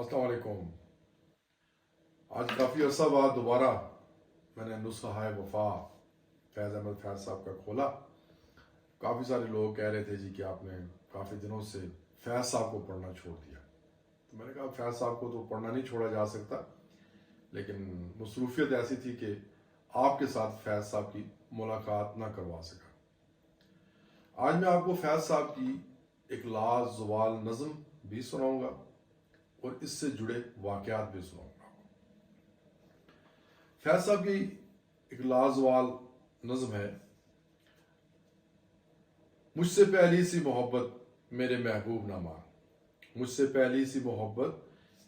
अस्सलाम वालेकुम। आज काफ़ी अर्सा बाद दोबारा मैंने नुस्खा वफा फैज़ अहमद फैज़ साहब का खोला। काफ़ी सारे लोग कह रहे थे जी कि आपने काफ़ी दिनों से फैज़ साहब को पढ़ना छोड़ दिया। तो मैंने कहा फैज़ साहब को तो पढ़ना नहीं छोड़ा जा सकता, लेकिन मसरूफियत ऐसी थी कि आपके साथ फैज़ साहब की मुलाकात ना करवा सका। आज मैं आपको फैज़ साहब की एक लाजवाल नज़म भी सुनाऊंगा और इससे जुड़े वाक़यात भी सुनाऊंगा। फैज़ साहब की एक लाजवाल नज़म है। मुझसे पहली सी मोहब्बत मेरे महबूब ना मांग, मुझसे पहली सी मोहब्बत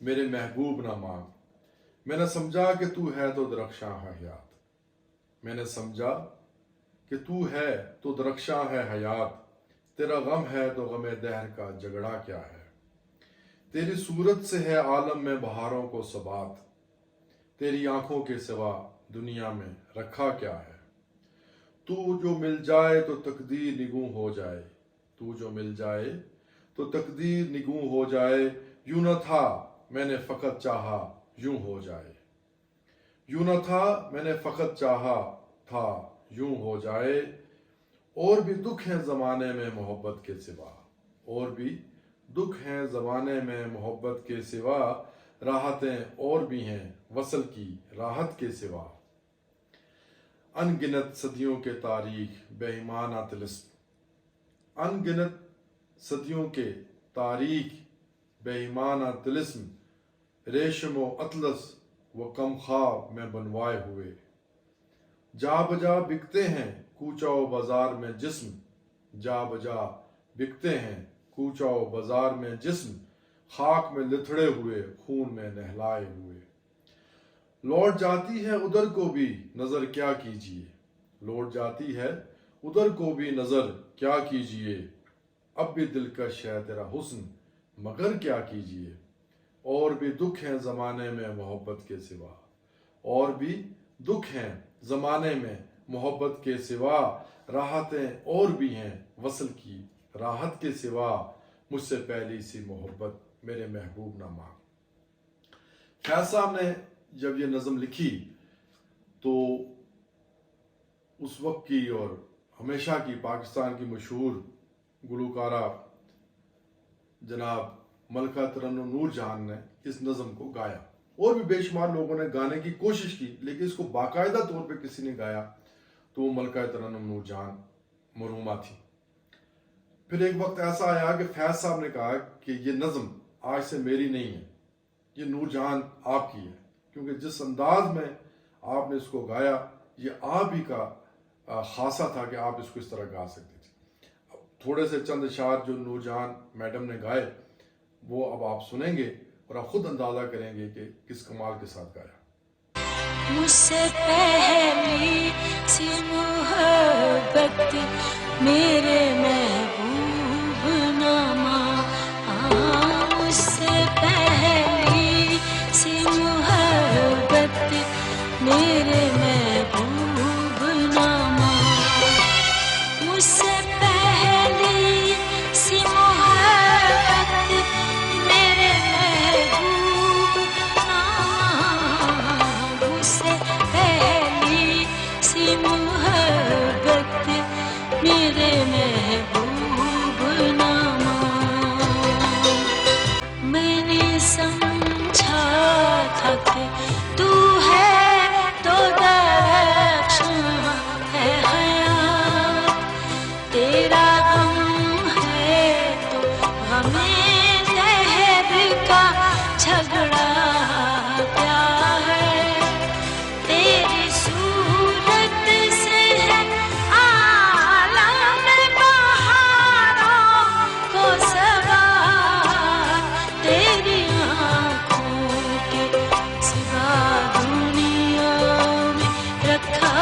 मेरे महबूब ना मांग। मैंने समझा कि तू है तो दरख्शां है हयात, मैंने समझा कि तू है तो दरख्शां है हयात। तेरा गम है तो गमे दहर का झगड़ा क्या है। तेरी सूरत से है आलम में बहारों को सबात, तेरी आंखों के सिवा दुनिया में रखा क्या है। तू जो मिल जाए तो तकदीर निगूं हो जाए, तू जो मिल जाए तो तकदीर निगूं हो जाए। यूं न था मैंने फकत चाहा यूं हो जाए, यूं न था मैंने फकत चाहा था यूं हो जाए। और भी दुख हैं ज़माने में मोहब्बत के सिवा, और भी दुख हैं ज़माने में मोहब्बत के सिवा। राहतें और भी हैं वसल की राहत के सिवा। अनगिनत सदियों के तारीख बेईमाना तिलिस्म, अनगिनत सदियों के तारीख बेईमाना तिलिस्म। रेशम व अतलस व कम ख्वाब में बनवाए हुए। जा बजा बिकते हैं कूचा व बाजार में जिस्म, जा बजा बिकते हैं कूचा व बाजार में जिस्म। खाक में लिथड़े हुए खून में नहलाए हुए। लौट जाती है उधर को भी नजर क्या कीजिए, लौट जाती है उधर को भी नजर क्या कीजिए। अब भी दिलकश है तेरा हुस्न मगर क्या कीजिए। और भी दुख हैं ज़माने में मोहब्बत के सिवा, और भी दुख हैं ज़माने में मोहब्बत के सिवा। राहतें और भी हैं वसल की राहत के सिवा। मुझसे पहली सी मोहब्बत मेरे महबूब ना मांग। फैज़ साहब ने जब ये नज़म लिखी तो उस वक्त की और हमेशा की पाकिस्तान की मशहूर गुलकारा जनाब मलका तरन्नुम नूर जहान ने इस नज़म को गाया, और भी बेशुमार लोगों ने गाने की कोशिश की, लेकिन इसको बाकायदा तौर पे किसी ने गाया तो वो मलका तरन्नुम नूर जहान मरहूमा थी। फिर एक वक्त ऐसा आया कि फैज़ साहब ने कहा कि ये नज़म आज से मेरी नहीं है, ये नूर जहान आपकी है, क्योंकि जिस अंदाज में आपने इसको गाया ये आप ही का खासा था कि आप इसको इस तरह गा सकते थे। थोड़े से चंद अशार जो नूर जहान मैडम ने गाए वो अब आप सुनेंगे और आप खुद अंदाजा करेंगे कि किस कमाल के साथ गाया। मुझसे पहली सी मोहब्बत मेरे महबूब ना मांग, मुझसे पहली सी मोहब्बत मेरे महबूब ना मांग, मुझसे पहली सी मोहब्बत मेरे महबूब ना मांग, मुझसे पहली सी मोहब्बत मेरे महबूब ना मांग। मैंने समझा था कि तू है तो दरख्शां है हयात, तेरा गम है तो गमे दहर का झगड़ा क्या है। तेरी सूरत से है आलम बहारों को सवार, तेरी आँखों के सिवा दुनिया में रखा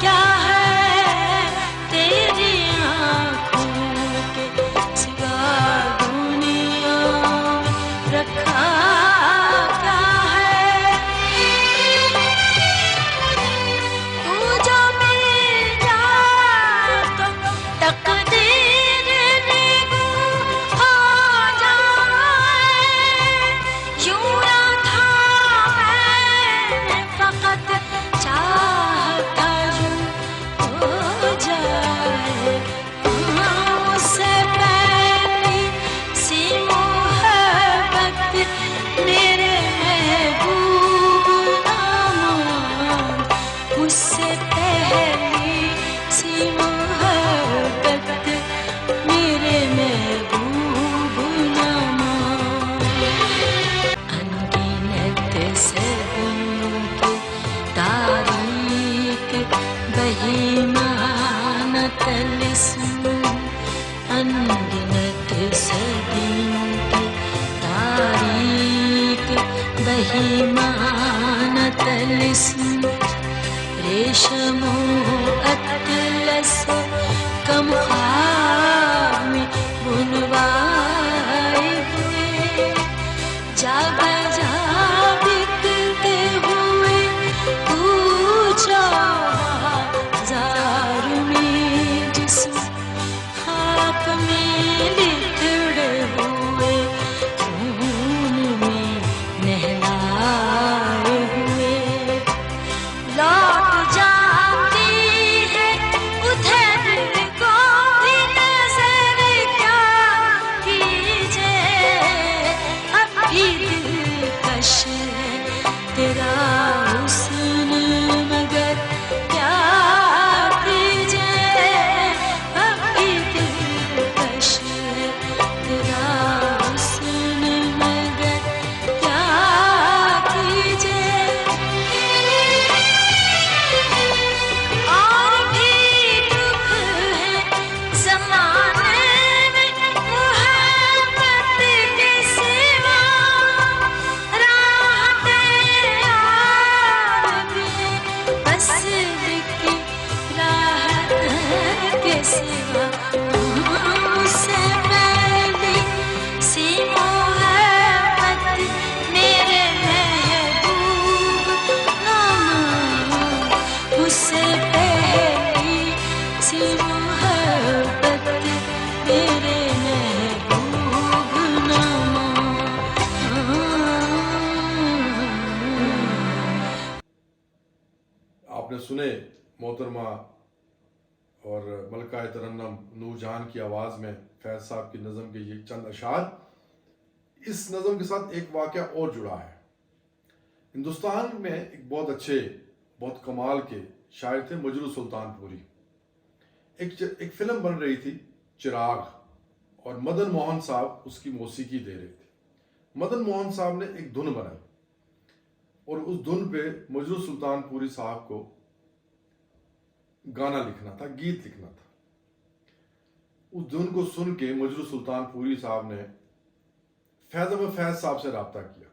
क्या है। तेरी आँखों के सिवा दुनिया में रखा क्या है। तू जो मिल जाए तो तकदीर निगूं हो जाए, बेईमान तिलिस्म रेशम अतलस कम ख्वाब में बुनवाए हुए जा बजा बिकते हुए पूछा जार में जिस्म खाक में लिथड़े हुए खून में नहलाए हुए लौट जाती है उधर को भी नजर क्या कीजिए अब भी दिलकश है तेरा हुस्न मगर क्या कीजिए अब भी दिलकश है तेरा हुस्न मगर क्या कीजिए और भी दुख है ज़माने में मोहब्बत के सिवा राहते यार भी बस दिखी राहत के सिवा उससे पहले सी मोहब्बत मेरे महबूब नामा उससे पहली सी मोहब्बत मेरे महबूब नामा आपने सुने मोहतरमा और मलका तरन्नम नूरजहान की आवाज़ में फैज़ साहब की नज़म के ये चंद अशार। इस नज़म के साथ एक वाक़या और जुड़ा है। हिंदुस्तान में एक बहुत अच्छे बहुत कमाल के शायर थे मजरू सुल्तानपुरी। एक फ़िल्म बन रही थी चिराग और मदन मोहन साहब उसकी मौसीकी दे रहे थे। मदन मोहन साहब ने एक धुन बनाई और उस धुन पे मजरू सुल्तानपुरी साहब को गाना लिखना था, गीत लिखना था। उस धुन को सुन के मजरू सुल्तानपुरी साहब ने फैज़ साहब से रब्ता किया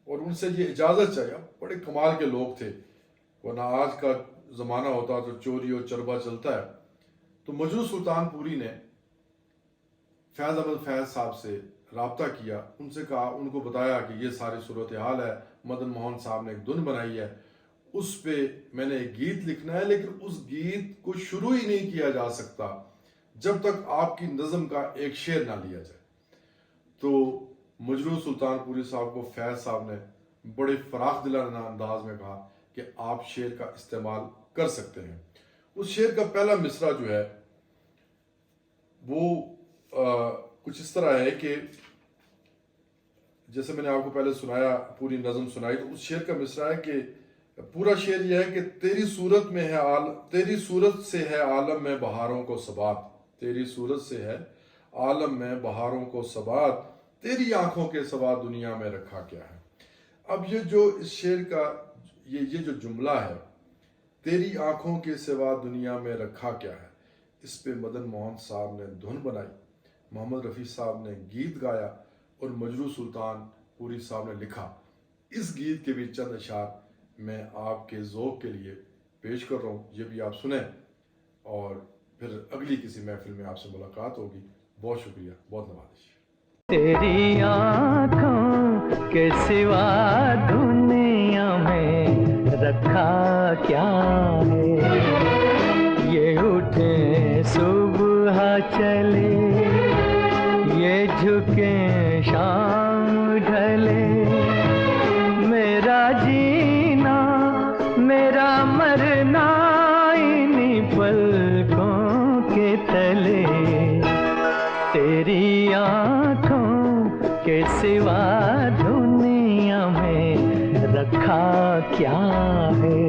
और उनसे ये इजाज़त चाहिए। बड़े कमाल के लोग थे, वरना आज का ज़माना होता तो चोरी और चरबा चलता है। तो मजरू सुल्तानपुरी ने फैज़ साहब से रब्ता किया, उनसे कहा, उनको बताया कि ये सारी सूरत हाल है, मदन मोहन साहब ने एक धुन बनाई है, उस पे मैंने एक गीत लिखना है, लेकिन उस गीत को शुरू ही नहीं किया जा सकता जब तक आपकी नज़म का एक शेर ना लिया जाए। तो मजरू सुल्तानपुरी साहब को फैज़ साहब ने बड़े फराख दिलाना अंदाज में कहा कि आप शेर का इस्तेमाल कर सकते हैं। उस शेर का पहला मिसरा जो है वो कुछ इस तरह है कि जैसे मैंने आपको पहले सुनाया, पूरी नज़म सुनाई, तो उस शेर का मिसरा है कि पूरा शेर यह है कि तेरी सूरत से है आलम में बहारों को सबात, तेरी सूरत से है आलम में बहारों को सबात, तेरी आंखों के सवा दुनिया में रखा क्या है। अब ये जो इस शेर का ये जो जुमला है, तेरी आंखों के सिवा दुनिया में रखा क्या है, इस पे मदन मोहन साहब ने धुन बनाई, मोहम्मद रफ़ी साहब ने गीत गाया और मजरू सुल्तानपुरी साहब ने लिखा। इस गीत के भी चंद अशार मैं आपके ज़ौक़ के लिए पेश कर रहा हूँ, ये भी आप सुने और फिर अगली किसी महफिल में आपसे मुलाकात होगी। बहुत शुक्रिया, बहुत नवाज़िश। तेरी आँखों के सिवा दुनिया में रखा क्या है, ये उठे सुबह चले, ये झुके शाम ढले, मेरा जीना मेरा मरना इन्हीं पलकों के तले, तेरी आँखों के सिवा दुनिया में रखा क्या है।